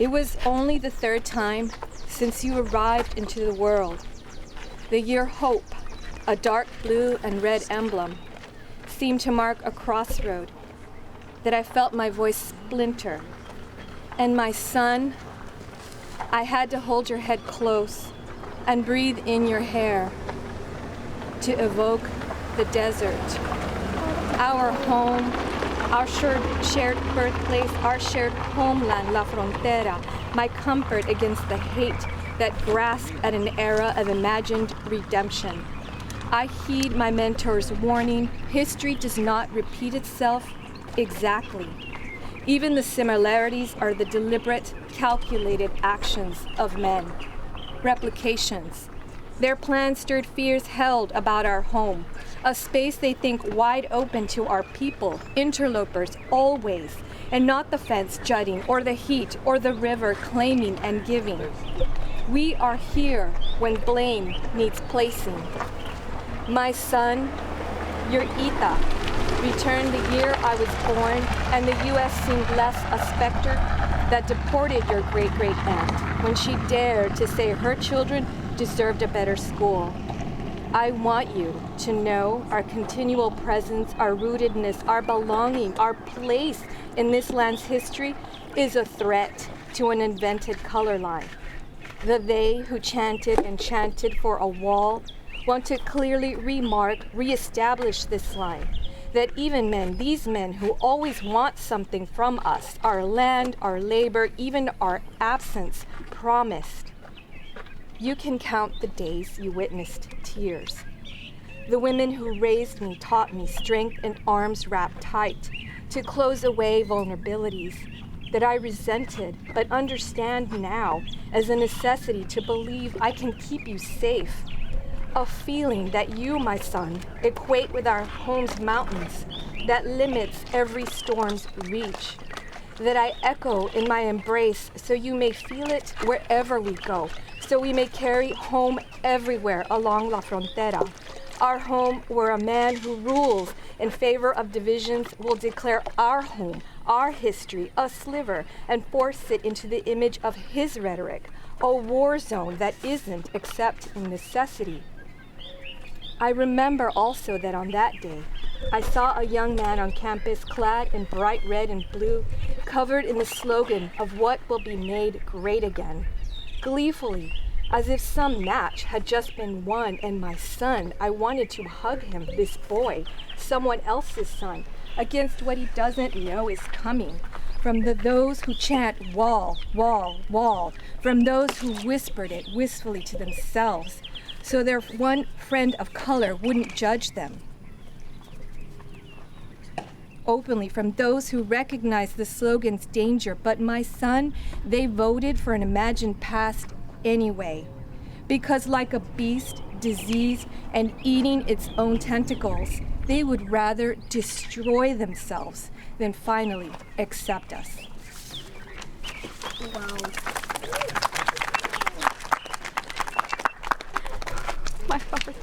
It was only the third time since you arrived into the world. The year Hope, a dark blue and red emblem, seemed to mark a crossroad, that I felt my voice splinter. And my son, I had to hold your head close and breathe in your hair to evoke the desert. Our home, our shared birthplace, our shared homeland, la frontera, my comfort against the hate that grasped at an era of imagined redemption. I heed my mentor's warning, history does not repeat itself exactly. Even the similarities are the deliberate, calculated actions of men. Replications. Their plans stirred fears held about our home, a space they think wide open to our people, interlopers always, and not the fence jutting or the heat or the river claiming and giving. We are here when blame needs placing. My son, your Ita, returned the year I was born, and the U.S. seemed less a specter that deported your great-great-aunt when she dared to say her children deserved a better school. I want you to know our continual presence, our rootedness, our belonging, our place in this land's history is a threat to an invented color line. The they who chanted and chanted for a wall want to clearly reestablish this line, that even men, these men who always want something from us, our land, our labor, even our absence, promised. You can count the days you witnessed tears. The women who raised me taught me strength and arms wrapped tight to close away vulnerabilities that I resented but understand now as a necessity to believe I can keep you safe. A feeling that you, my son, equate with our home's mountains that limits every storm's reach. That I echo in my embrace so you may feel it wherever we go, so we may carry home everywhere along la frontera. Our home where a man who rules in favor of divisions will declare our home, our history, a sliver, and force it into the image of his rhetoric, a war zone that isn't except in necessity. I remember also that on that day, I saw a young man on campus clad in bright red and blue, covered in the slogan of what will be made great again. Gleefully, as if some match had just been won, and my son, I wanted to hug him, this boy, someone else's son, against what he doesn't know is coming. From those who chant wall, wall, wall, from those who whispered it wistfully to themselves, so their one friend of color wouldn't judge them. Openly from those who recognized the slogan's danger, but my son, they voted for an imagined past anyway. Because like a beast, diseased and eating its own tentacles, they would rather destroy themselves than finally accept us. Wow. My favorite.